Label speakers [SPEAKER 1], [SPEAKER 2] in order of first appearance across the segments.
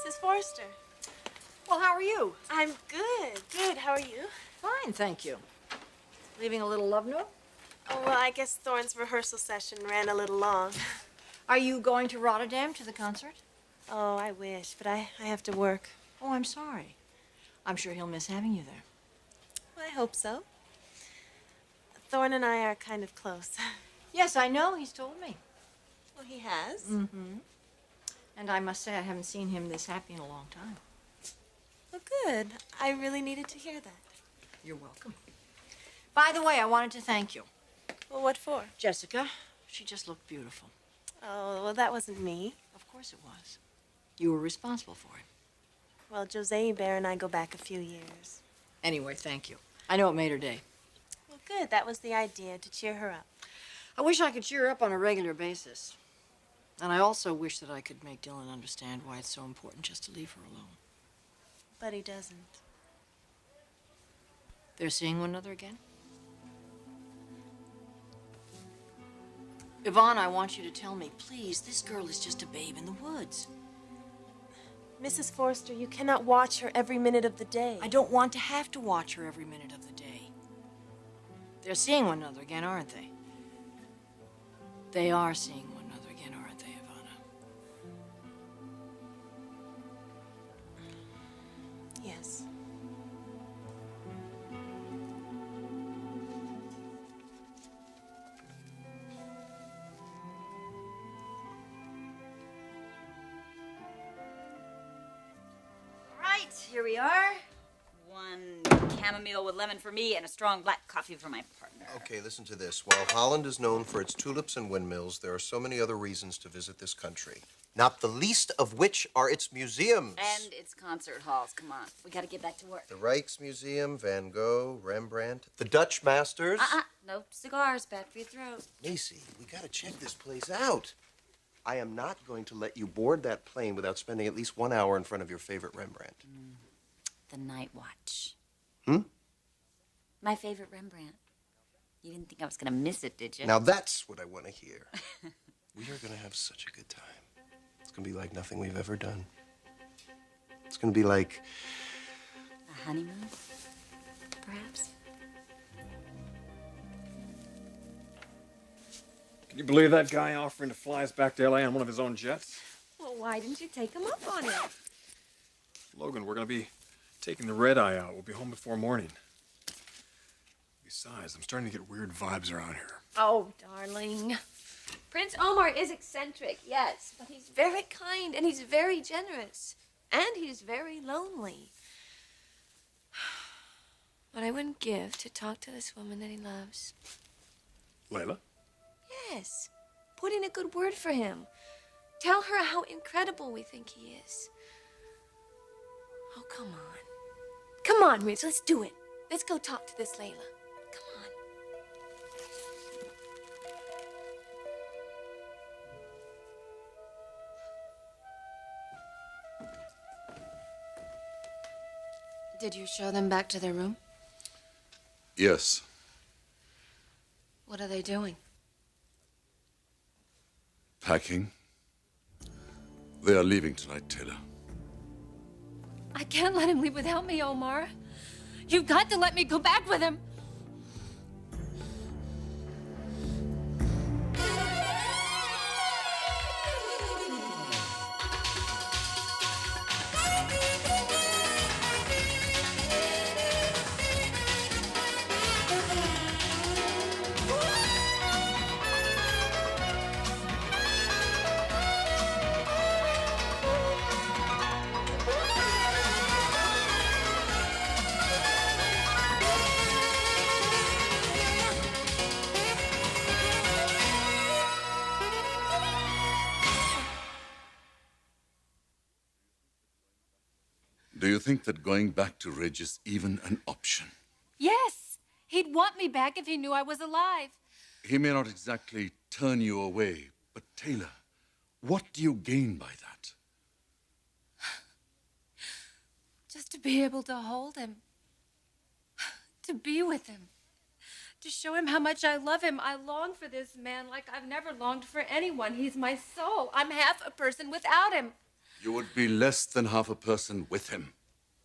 [SPEAKER 1] Mrs. Forster.
[SPEAKER 2] Well, how are you?
[SPEAKER 1] I'm good. Good. How are you?
[SPEAKER 2] Fine, thank you. Leaving a little love note?
[SPEAKER 1] Oh, well, I guess Thorne's rehearsal session ran a little long.
[SPEAKER 2] Are you going to Rotterdam to the concert?
[SPEAKER 1] Oh, I wish, but I have to work.
[SPEAKER 2] Oh, I'm sorry. I'm sure he'll miss having you there.
[SPEAKER 1] I hope so. Thorne and I are kind of close.
[SPEAKER 2] Yes, I know. He's told me.
[SPEAKER 1] Well, he has?
[SPEAKER 2] Mm-hmm. And I must say I haven't seen him this happy in a long time.
[SPEAKER 1] Well, good. I really needed to hear that.
[SPEAKER 2] You're welcome. By the way, I wanted to thank you.
[SPEAKER 1] Well, what for?
[SPEAKER 2] Jessica, she just looked beautiful.
[SPEAKER 1] Oh, well, that wasn't me.
[SPEAKER 2] Of course it was. You were responsible for it.
[SPEAKER 1] Well, Jose Bear and I go back a few years.
[SPEAKER 2] Anyway, thank you. I know it made her day.
[SPEAKER 1] Well, good. That was the idea, to cheer her up.
[SPEAKER 2] I wish I could cheer her up on a regular basis. And I also wish that I could make Dylan understand why it's so important just to leave her alone.
[SPEAKER 1] But he doesn't.
[SPEAKER 2] They're seeing one another again? Ivana, I want you to tell me, please, this girl is just a babe in the woods.
[SPEAKER 1] Mrs. Forster, you cannot watch her every minute of the day.
[SPEAKER 2] I don't want to have to watch her every minute of the day. They're seeing one another again, aren't they? They are seeing one another again, aren't they, Ivana?
[SPEAKER 1] Yes.
[SPEAKER 3] Here we are. One chamomile with lemon for me and a strong black coffee for my partner.
[SPEAKER 4] Okay, listen to this. While Holland is known for its tulips and windmills, there are so many other reasons to visit this country. Not the least of which are its museums.
[SPEAKER 3] And its concert halls. Come on. We got to get back to work.
[SPEAKER 4] The Rijksmuseum, Van Gogh, Rembrandt, the Dutch masters.
[SPEAKER 3] No cigars. Bad for your throat.
[SPEAKER 4] Macy, we got to check this place out. I am not going to let you board that plane without spending at least 1 hour in front of your favorite Rembrandt.
[SPEAKER 3] The Night Watch.
[SPEAKER 4] Hmm?
[SPEAKER 3] My favorite Rembrandt. You didn't think I was going to miss it, did you?
[SPEAKER 4] Now that's what I want to hear. We are going to have such a good time. It's going to be like nothing we've ever done. It's going to be like...
[SPEAKER 3] A honeymoon, perhaps?
[SPEAKER 5] Can you believe that guy offering to fly us back to L.A. on one of his own jets?
[SPEAKER 1] Well, why didn't you take him up on it?
[SPEAKER 5] Logan, we're going to be taking the red eye out. We'll be home before morning. Besides, I'm starting to get weird vibes around here.
[SPEAKER 6] Oh, darling. Prince Omar is eccentric, yes, but he's very kind and he's very generous. And he's very lonely. What I wouldn't give to talk to this woman that he loves.
[SPEAKER 5] Laila?
[SPEAKER 6] Yes. Put in a good word for him. Tell her how incredible we think he is. Oh, come on. Come on, Rich, let's do it. Let's go talk to this Laila. Come on. Did you show them back to their room?
[SPEAKER 7] Yes.
[SPEAKER 6] What are they doing?
[SPEAKER 7] Packing. They are leaving tonight, Taylor.
[SPEAKER 6] I can't let him leave without me, Omar. You've got to let me go back with him.
[SPEAKER 7] Do you think that going back to Ridge is even an option?
[SPEAKER 6] Yes. He'd want me back if he knew I was alive.
[SPEAKER 7] He may not exactly turn you away, but Taylor, what do you gain by that?
[SPEAKER 6] Just to be able to hold him. To be with him. To show him how much I love him. I long for this man like I've never longed for anyone. He's my soul. I'm half a person without him.
[SPEAKER 7] You would be less than half a person with him.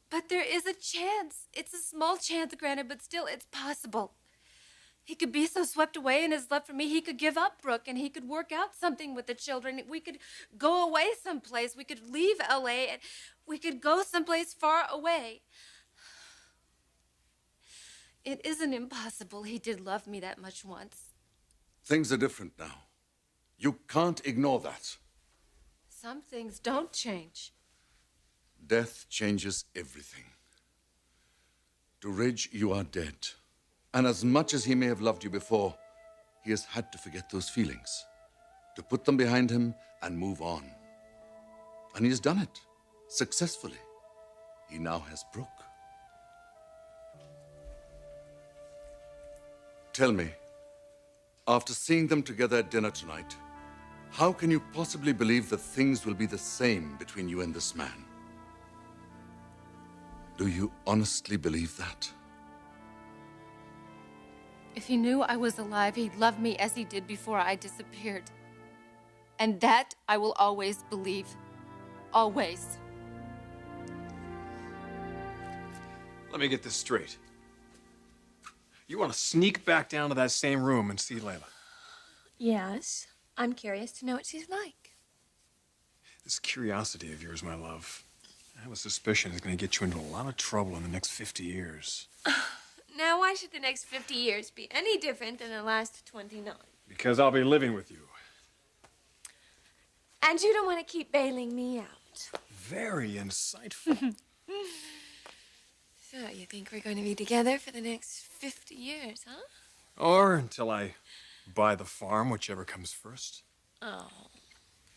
[SPEAKER 6] But there is a chance. It's a small chance, granted, but still, it's possible. He could be so swept away in his love for me, he could give up Brooke, and he could work out something with the children. We could go away someplace. We could leave L.A., and we could go someplace far away. It isn't impossible. He did love me that much once.
[SPEAKER 7] Things are different now. You can't ignore that.
[SPEAKER 6] Some things don't change.
[SPEAKER 7] Death changes everything. To Ridge, you are dead. And as much as he may have loved you before, he has had to forget those feelings, to put them behind him and move on. And he has done it successfully. He now has Brooke. Tell me, after seeing them together at dinner tonight, how can you possibly believe that things will be the same between you and this man? Do you honestly believe that?
[SPEAKER 6] If he knew I was alive, he'd love me as he did before I disappeared. And that I will always believe. Always.
[SPEAKER 5] Let me get this straight. You want to sneak back down to that same room and see Laila?
[SPEAKER 6] Yes. I'm curious to know what she's like.
[SPEAKER 5] This curiosity of yours, my love, I have a suspicion is going to get you into a lot of trouble in the next 50 years.
[SPEAKER 6] Now, why should the next 50 years be any different than the last 29?
[SPEAKER 5] Because I'll be living with you.
[SPEAKER 6] And you don't want to keep bailing me out.
[SPEAKER 5] Very insightful.
[SPEAKER 6] So, you think we're going to be together for the next 50 years, huh?
[SPEAKER 5] Or until I buy the farm, whichever comes first.
[SPEAKER 6] Oh,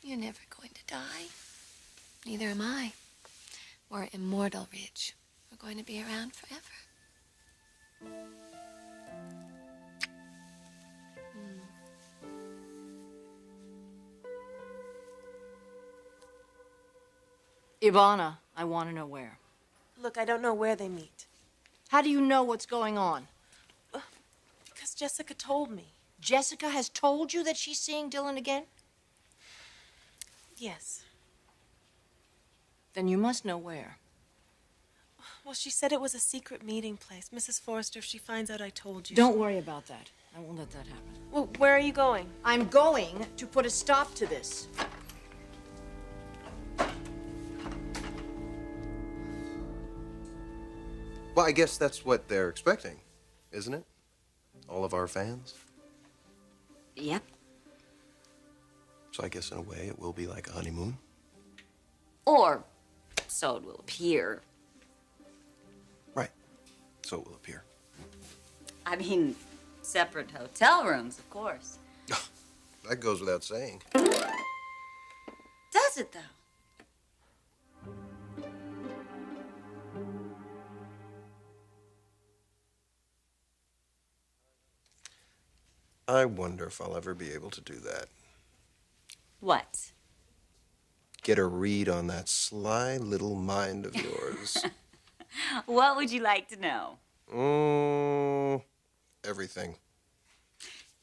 [SPEAKER 6] you're never going to die. Neither am I. We're immortal, Ridge. We're going to be around forever.
[SPEAKER 2] Ivana, I want to know where.
[SPEAKER 1] Look, I don't know where they meet.
[SPEAKER 2] How do you know what's going on?
[SPEAKER 1] Because Jessica told me.
[SPEAKER 2] Jessica has told you that she's seeing Dylan again?
[SPEAKER 1] Yes.
[SPEAKER 2] Then you must know where.
[SPEAKER 1] Well, she said it was a secret meeting place. Mrs. Forrester, if she finds out I told you...
[SPEAKER 2] Don't worry about that. I won't let that happen.
[SPEAKER 1] Well, where are you going?
[SPEAKER 2] I'm going to put a stop to this.
[SPEAKER 4] Well, I guess that's what they're expecting, isn't it? All of our fans.
[SPEAKER 3] Yep.
[SPEAKER 4] So I guess in a way it will be like a honeymoon.
[SPEAKER 3] Or so it will appear.
[SPEAKER 4] Right. So it will appear.
[SPEAKER 3] I mean, separate hotel rooms, of course.
[SPEAKER 4] That goes without saying.
[SPEAKER 3] Does it, though?
[SPEAKER 4] I wonder if I'll ever be able to do that.
[SPEAKER 3] What?
[SPEAKER 4] Get a read on that sly little mind of yours.
[SPEAKER 3] What would you like to know?
[SPEAKER 4] Everything.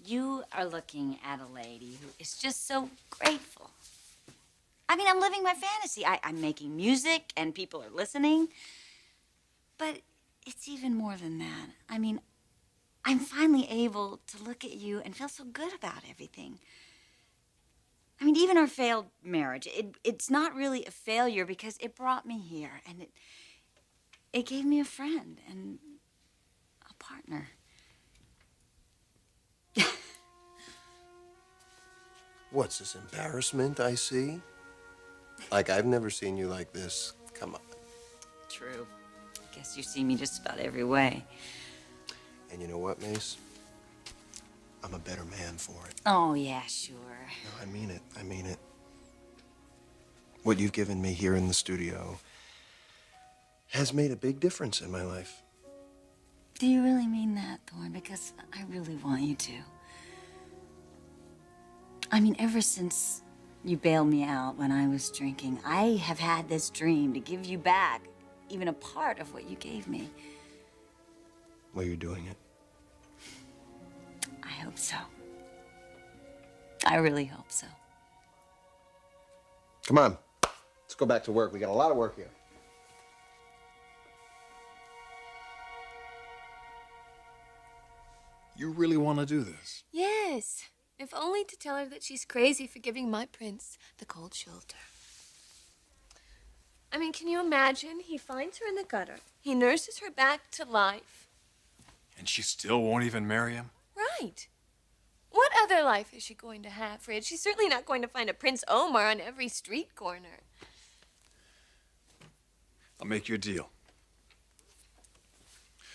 [SPEAKER 3] You are looking at a lady who is just so grateful. I mean, I'm living my fantasy. I'm making music and people are listening. But it's even more than that. I mean, I'm finally able to look at you and feel so good about everything. I mean, even our failed marriage, it's not really a failure because it brought me here and it gave me a friend and a partner.
[SPEAKER 4] What's this embarrassment I see? Like, I've never seen you like this. Come on.
[SPEAKER 3] True. I guess you see me just about every way.
[SPEAKER 4] And you know what, Mace? I'm a better man for it.
[SPEAKER 3] Oh, yeah, sure.
[SPEAKER 4] No, I mean it. I mean it. What you've given me here in the studio has made a big difference in my life.
[SPEAKER 3] Do you really mean that, Thorne? Because I really want you to. I mean, ever since you bailed me out when I was drinking, I have had this dream to give you back even a part of what you gave me.
[SPEAKER 4] Well, you're doing it.
[SPEAKER 3] I hope so. I really hope so.
[SPEAKER 4] Come on. Let's go back to work. We got a lot of work here.
[SPEAKER 5] You really want to do this?
[SPEAKER 6] Yes, if only to tell her that she's crazy for giving my prince the cold shoulder. I mean, can you imagine? He finds her in the gutter. He nurses her back to life.
[SPEAKER 5] And she still won't even marry him?
[SPEAKER 6] Right. What other life is she going to have, Fred? She's certainly not going to find a Prince Omar on every street corner.
[SPEAKER 5] I'll make you a deal.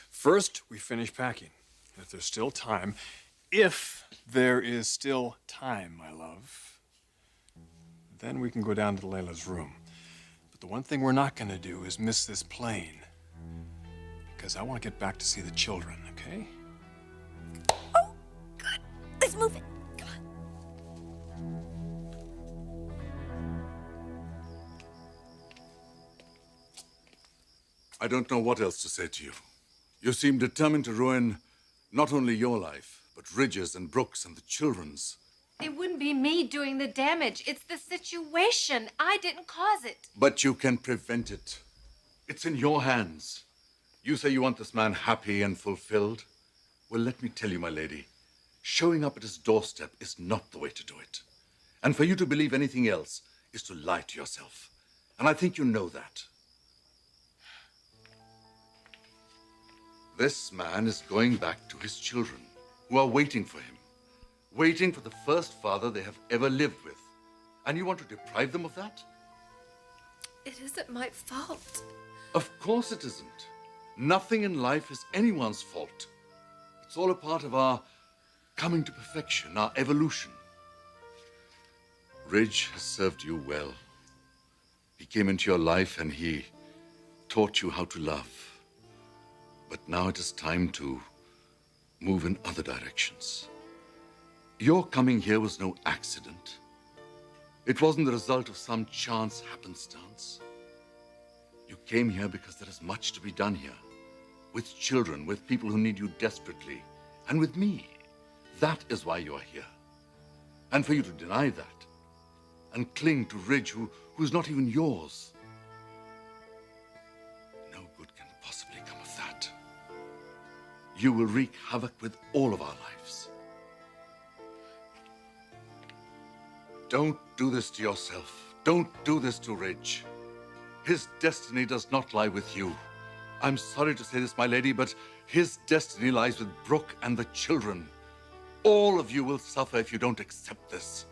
[SPEAKER 5] First, we finish packing. If there's still time, my love, then we can go down to Laila's room. But the one thing we're not going to do is miss this plane. Because I want to get back to see the children, okay?
[SPEAKER 6] Oh, good. Let's move it. Come on.
[SPEAKER 7] I don't know what else to say to you. You seem determined to ruin not only your life, but Ridge's and Brooke's and the children's.
[SPEAKER 6] It wouldn't be me doing the damage. It's the situation. I didn't cause it.
[SPEAKER 7] But you can prevent it. It's in your hands. You say you want this man happy and fulfilled. Well, let me tell you, my lady, showing up at his doorstep is not the way to do it. And for you to believe anything else is to lie to yourself. And I think you know that. This man is going back to his children, who are waiting for him. Waiting for the first father they have ever lived with. And you want to deprive them of that?
[SPEAKER 6] It isn't my fault.
[SPEAKER 7] Of course it isn't. Nothing in life is anyone's fault. It's all a part of our coming to perfection, our evolution. Ridge has served you well. He came into your life and he taught you how to love. But now it is time to move in other directions. Your coming here was no accident. It wasn't the result of some chance happenstance. You came here because there is much to be done here. With children, with people who need you desperately, and with me. That is why you are here. And for you to deny that, and cling to Ridge, who's not even yours. No good can possibly come of that. You will wreak havoc with all of our lives. Don't do this to yourself. Don't do this to Ridge. His destiny does not lie with you. I'm sorry to say this, my lady, but his destiny lies with Brooke and the children. All of you will suffer if you don't accept this.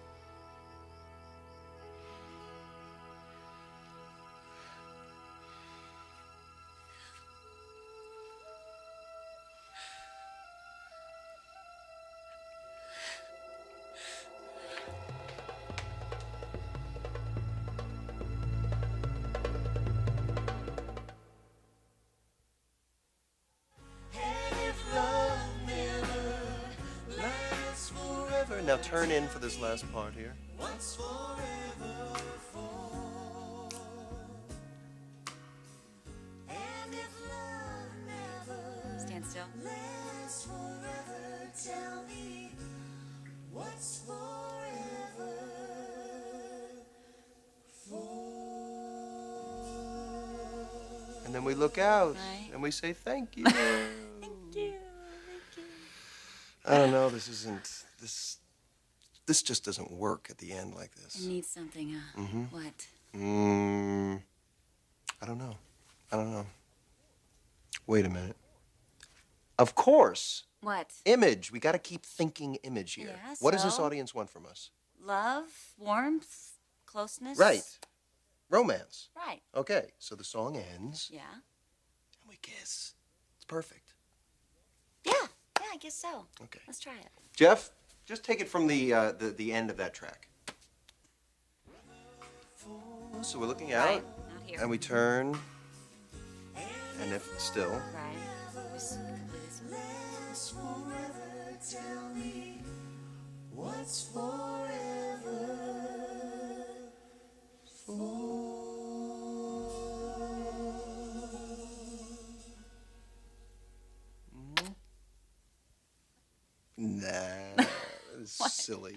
[SPEAKER 4] Now turn in for this last part here.
[SPEAKER 3] Stand still.
[SPEAKER 4] And then we look out
[SPEAKER 3] Right.
[SPEAKER 4] and we say thank you.
[SPEAKER 3] Thank you. Thank you.
[SPEAKER 4] I don't know, this just doesn't work at the end like this.
[SPEAKER 3] It needs something, huh?
[SPEAKER 4] Mm-hmm.
[SPEAKER 3] What?
[SPEAKER 4] I don't know. Wait a minute. Of course.
[SPEAKER 3] What?
[SPEAKER 4] Image. We got to keep thinking image here.
[SPEAKER 3] Yeah,
[SPEAKER 4] What does this
[SPEAKER 3] so?
[SPEAKER 4] audience want from us?
[SPEAKER 3] Love, warmth, closeness.
[SPEAKER 4] Right. Romance.
[SPEAKER 3] Right.
[SPEAKER 4] Okay, so the song ends
[SPEAKER 3] Yeah.
[SPEAKER 4] and we kiss. It's perfect.
[SPEAKER 3] Yeah. Yeah, I guess so.
[SPEAKER 4] Okay.
[SPEAKER 3] Let's try it.
[SPEAKER 4] Jeff, just take it from the end of that track. So we're looking out,
[SPEAKER 3] Right. Not here.
[SPEAKER 4] and we turn, and if still.
[SPEAKER 3] Right. Just complete this.
[SPEAKER 4] Nah, it's silly.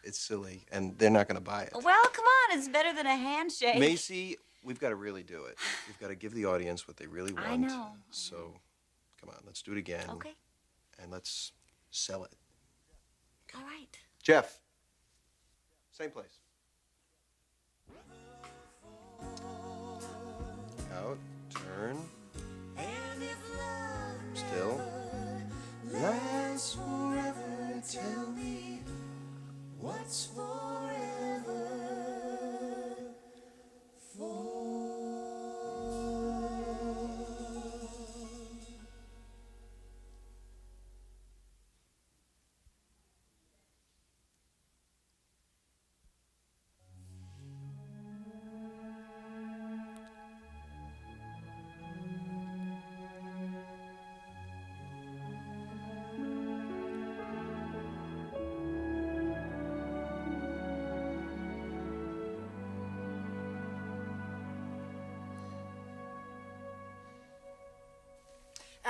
[SPEAKER 4] It's silly, and they're not going to buy it.
[SPEAKER 3] Well, come on, it's better than a handshake.
[SPEAKER 4] Macy, we've got to really do it. We've got to give the audience what they really want.
[SPEAKER 3] I know.
[SPEAKER 4] So, come on, let's do it again.
[SPEAKER 3] Okay.
[SPEAKER 4] And let's sell it.
[SPEAKER 3] All right.
[SPEAKER 4] Jeff, same place. Out, turn. Still. Last forever, tell me what's forever for.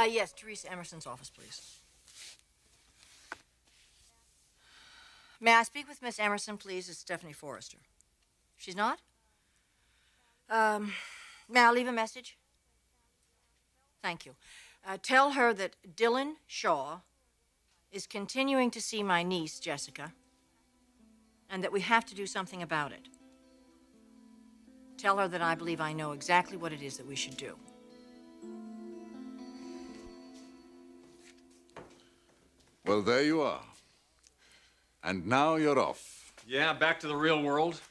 [SPEAKER 2] Yes, Teresa Emerson's office, please. May I speak with Miss Emerson, please? It's Stephanie Forrester. She's not? May I leave a message? Thank you. Tell her that Dylan Shaw is continuing to see my niece, Jessica, and that we have to do something about it. Tell her that I believe I know exactly what it is that we should do.
[SPEAKER 7] Well, there you are. And now you're off.
[SPEAKER 5] Yeah, back to the real world.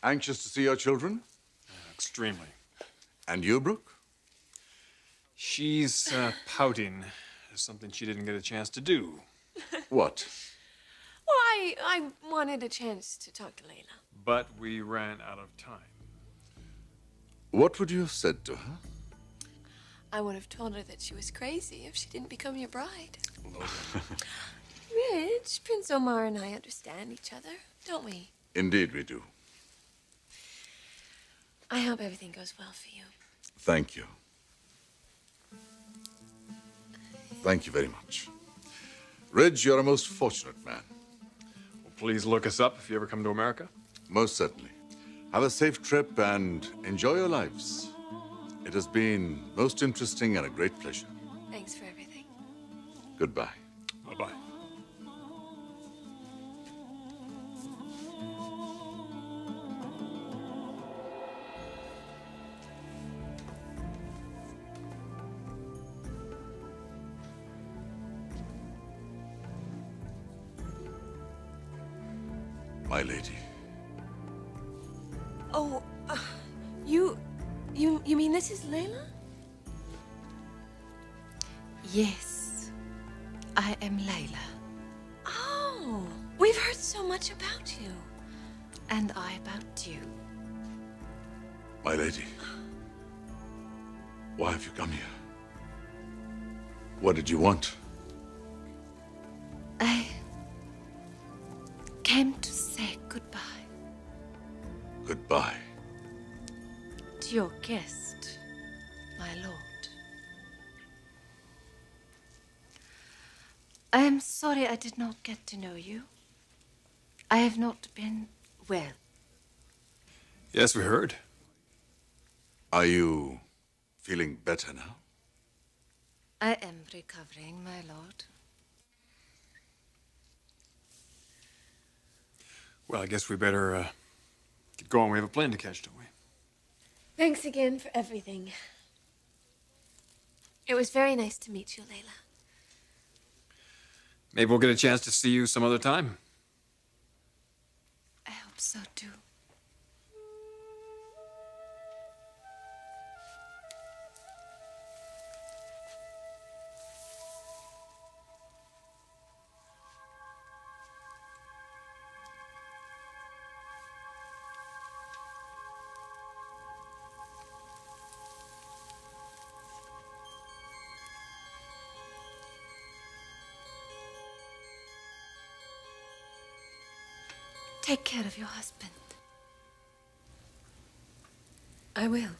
[SPEAKER 7] Anxious to see your children?
[SPEAKER 5] Extremely.
[SPEAKER 7] And you, Brooke?
[SPEAKER 5] She's pouting. There's something she didn't get a chance to do.
[SPEAKER 7] What?
[SPEAKER 6] Well, I wanted a chance to talk to Laila.
[SPEAKER 5] But we ran out of time.
[SPEAKER 7] What would you have said to her?
[SPEAKER 6] I would have told her that she was crazy if she didn't become your bride. Rich, Prince Omar and I understand each other, don't we?
[SPEAKER 7] Indeed we do.
[SPEAKER 6] I hope everything goes well for you.
[SPEAKER 7] Thank you. Thank you very much. Ridge, you're a most fortunate man.
[SPEAKER 5] Well, please look us up if you ever come to America.
[SPEAKER 7] Most certainly. Have a safe trip and enjoy your lives. It has been most interesting and a great pleasure.
[SPEAKER 6] Thanks for everything.
[SPEAKER 7] Goodbye.
[SPEAKER 5] Bye-bye.
[SPEAKER 7] My lady.
[SPEAKER 6] Oh, you mean this is Laila?
[SPEAKER 8] Yes, I am Laila.
[SPEAKER 6] Oh, we've heard so much about you.
[SPEAKER 8] And I about you.
[SPEAKER 7] My lady. Why have you come here? What did you want?
[SPEAKER 8] I came to say goodbye
[SPEAKER 7] Goodbye.
[SPEAKER 8] to your guest, my lord. I am sorry I did not get to know you. I have not been well.
[SPEAKER 5] Yes, we heard.
[SPEAKER 7] Are you feeling better now?
[SPEAKER 8] I am recovering, my lord.
[SPEAKER 5] Well, I guess we better get going. We have a plane to catch, don't we?
[SPEAKER 6] Thanks again for everything. It was very nice to meet you, Laila.
[SPEAKER 5] Maybe we'll get a chance to see you some other time.
[SPEAKER 8] I hope so too. Take care of your husband.
[SPEAKER 6] I will.